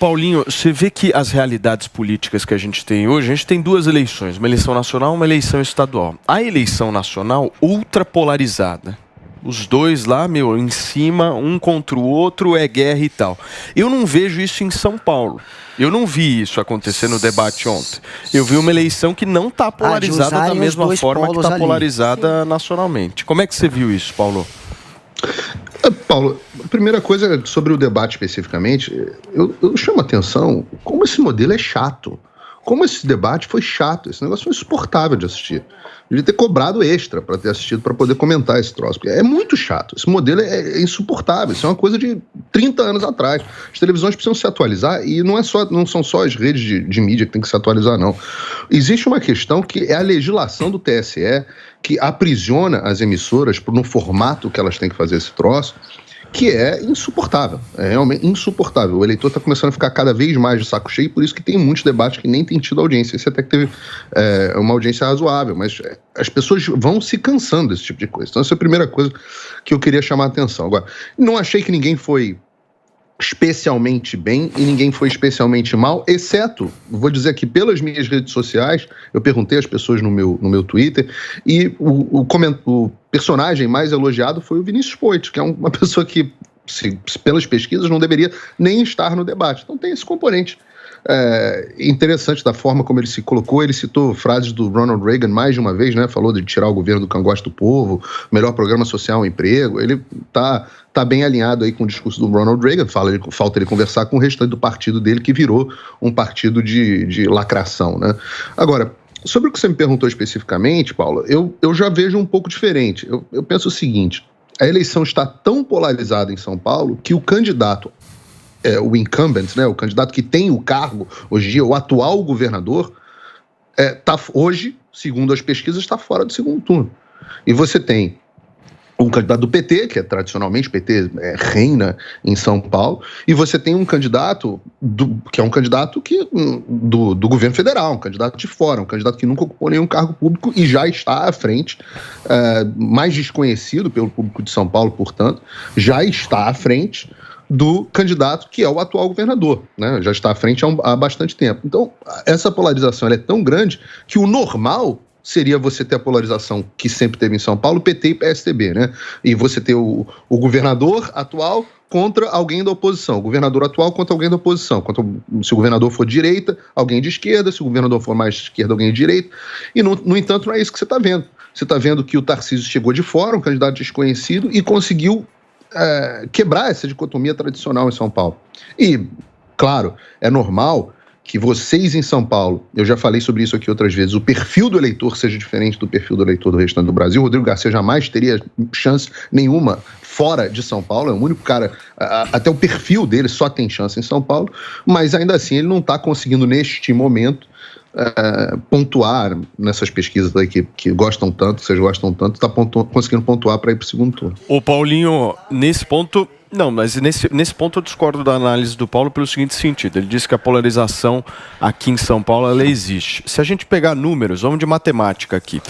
Paulinho, você vê que as realidades políticas que a gente tem hoje, a gente tem duas eleições, uma eleição nacional e uma eleição estadual. A eleição nacional ultra polarizada. Os dois lá, em cima, um contra o outro, é guerra e tal. Eu não vejo isso em São Paulo. Eu não vi isso acontecer no debate ontem. Eu vi uma eleição que não está polarizada da mesma forma que está polarizada nacionalmente. Como é que você viu isso, Paulo? Paulo, a primeira coisa sobre o debate especificamente, eu chamo a atenção como esse modelo é chato. Como esse debate foi chato, esse negócio foi insuportável de assistir. Devia ter cobrado extra para ter assistido, para poder comentar esse troço. Porque é muito chato. Esse modelo é insuportável. Isso é uma coisa de 30 anos atrás. As televisões precisam se atualizar e não são só as redes de mídia que tem que se atualizar, não. Existe uma questão que é a legislação do TSE que aprisiona as emissoras no formato que elas têm que fazer esse troço, que é insuportável, é realmente insuportável. O eleitor está começando a ficar cada vez mais de saco cheio, por isso que tem muitos debates que nem tem tido audiência. Esse até que teve uma audiência razoável, mas as pessoas vão se cansando desse tipo de coisa. Então essa é a primeira coisa que eu queria chamar a atenção. Agora, não achei que ninguém foi especialmente bem e ninguém foi especialmente mal, exceto, vou dizer aqui, pelas minhas redes sociais, eu perguntei às pessoas no meu Twitter, e o personagem mais elogiado foi o Vinícius Poit, que é uma pessoa que, pelas pesquisas, não deveria nem estar no debate. Então tem esse componente interessante da forma como ele se colocou. Ele citou frases do Ronald Reagan mais de uma vez, né? Falou de tirar o governo do cangote do povo, melhor programa social, emprego. Ele tá bem alinhado aí com o discurso do Ronald Reagan. Falta ele conversar com o restante do partido dele, que virou um partido de lacração, né? Agora, sobre o que você me perguntou especificamente, Paulo, eu já vejo um pouco diferente. Eu penso o seguinte: a eleição está tão polarizada em São Paulo que o candidato, o incumbent, né, o candidato que tem o cargo hoje em dia, o atual governador, hoje, segundo as pesquisas, está fora do segundo turno. E você tem um candidato do PT, que tradicionalmente o PT reina em São Paulo, e você tem um candidato que é um candidato do governo federal, um candidato de fora, um candidato que nunca ocupou nenhum cargo público e já está à frente, mais desconhecido pelo público de São Paulo, portanto, já está à frente do candidato que é o atual governador, né? Já está à frente há bastante tempo. Então, essa polarização ela é tão grande que o normal seria você ter a polarização que sempre teve em São Paulo, PT e PSDB, né? E você ter o governador atual contra alguém da oposição, o governador atual contra alguém da oposição, se o governador for de direita, alguém de esquerda, se o governador for mais de esquerda, alguém de direita, e no entanto não é isso que você está vendo. Você está vendo que o Tarcísio chegou de fora, um candidato desconhecido, e conseguiu quebrar essa dicotomia tradicional em São Paulo. E, claro, é normal que vocês em São Paulo, eu já falei sobre isso aqui outras vezes, o perfil do eleitor seja diferente do perfil do eleitor do restante do Brasil. O Rodrigo Garcia jamais teria chance nenhuma fora de São Paulo, é o único cara, até o perfil dele só tem chance em São Paulo, mas ainda assim ele não está conseguindo neste momento pontuar nessas pesquisas aí que gostam tanto, vocês gostam tanto, está conseguindo pontuar para ir para o segundo turno. Ô Paulinho, nesse ponto... Não, mas nesse ponto eu discordo da análise do Paulo pelo seguinte sentido. Ele disse que a polarização aqui em São Paulo, ela existe. Se a gente pegar números, vamos de matemática aqui.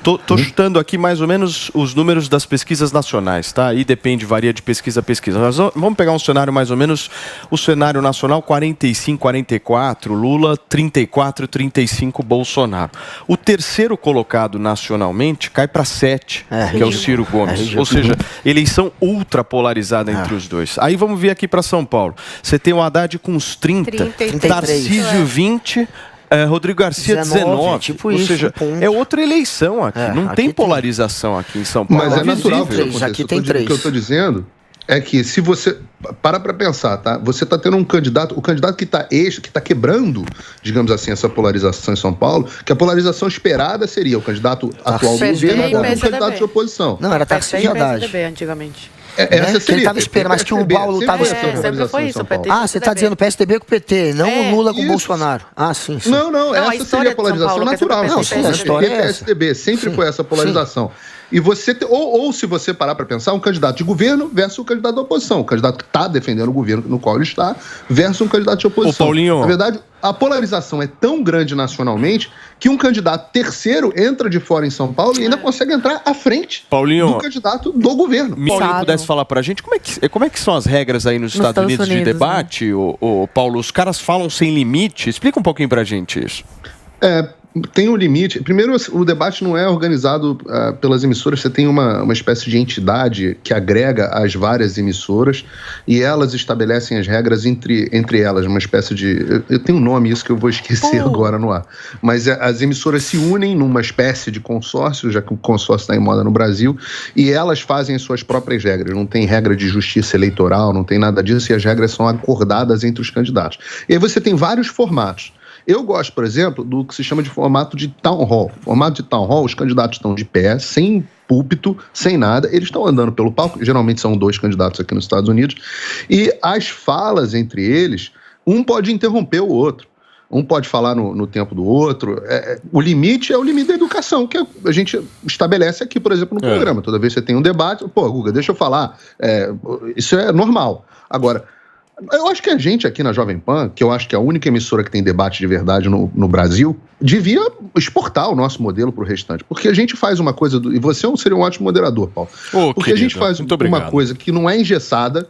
Tô chutando aqui mais ou menos os números das pesquisas nacionais, tá? Aí depende, varia de pesquisa a pesquisa. Mas vamos pegar um cenário mais ou menos, o cenário nacional 45, 44, Lula, 34, 35, Bolsonaro. O terceiro colocado nacionalmente cai para 7, que é o Ciro Gomes. Ou seja, eleição ultra polarizada entre os dois. Aí vamos ver aqui para São Paulo. Você tem o Haddad com uns 30, Tarcísio 20, Rodrigo Garcia 19. Tipo ou isso, seja, é outra eleição aqui. Não aqui tem polarização aqui em São Paulo. Mas é natural que três, aqui tem 3. O que eu estou dizendo é que se você... Para pensar, tá? Você está tendo um candidato, o candidato que está quebrando, digamos assim, essa polarização em São Paulo, que a polarização esperada seria o candidato atual do governo contra um candidato de oposição. Não, era Tarcísio e Haddad. PSDB antigamente. Essa seria, ele estava esperando, mas que o Paulo estava esperando. Sempre foi isso, o PT. Você está dizendo PSDB com o PT, não o Lula com o Bolsonaro. Sim. Não, essa seria a polarização natural. A história é essa. PSDB sempre foi essa polarização. E você, ou se você parar para pensar, um candidato de governo versus um candidato da oposição. O candidato que está defendendo o governo no qual ele está versus um candidato de oposição. Ô, Paulinho. Na verdade, a polarização é tão grande nacionalmente que um candidato terceiro entra de fora em São Paulo e ainda consegue entrar à frente do candidato do governo. Paulinho, pudesse falar pra gente como é que são as regras aí nos Estados Unidos de debate, né? o Paulo? Os caras falam sem limite? Explica um pouquinho pra gente isso. Tem um limite. Primeiro, o debate não é organizado pelas emissoras. Você tem uma espécie de entidade que agrega as várias emissoras e elas estabelecem as regras entre elas. Uma espécie de... Eu tenho um nome, isso que eu vou esquecer agora no ar. Mas as emissoras se unem numa espécie de consórcio, já que o consórcio está em moda no Brasil, e elas fazem as suas próprias regras. Não tem regra de justiça eleitoral, não tem nada disso, e as regras são acordadas entre os candidatos. E aí você tem vários formatos. Eu gosto, por exemplo, do que se chama de formato de town hall. Formato de town hall, os candidatos estão de pé, sem púlpito, sem nada. Eles estão andando pelo palco, geralmente são 2 candidatos aqui nos Estados Unidos, e as falas entre eles, um pode interromper o outro. Um pode falar no tempo do outro. O limite é o limite da educação, que a gente estabelece aqui, por exemplo, no programa. Toda vez que você tem um debate, Guga, deixa eu falar. Isso é normal. Agora, eu acho que a gente aqui na Jovem Pan, que eu acho que é a única emissora que tem debate de verdade no Brasil, devia exportar o nosso modelo para o restante. Porque a gente faz uma coisa... E você seria um ótimo moderador, Paulo. Porque a gente faz uma coisa que não é engessada,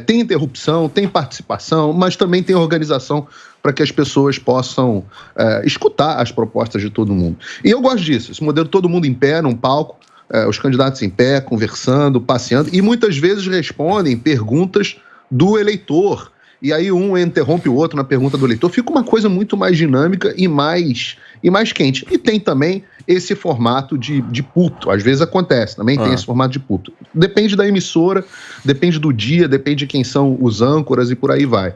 tem interrupção, tem participação, mas também tem organização para que as pessoas possam escutar as propostas de todo mundo. E eu gosto disso. Esse modelo, todo mundo em pé, num palco, os candidatos em pé, conversando, passeando, e muitas vezes respondem perguntas do eleitor, e aí um interrompe o outro na pergunta do eleitor, fica uma coisa muito mais dinâmica e mais quente. E tem também esse formato de pulto, às vezes acontece, também tem esse formato de pulto. Depende da emissora, depende do dia, depende de quem são os âncoras e por aí vai.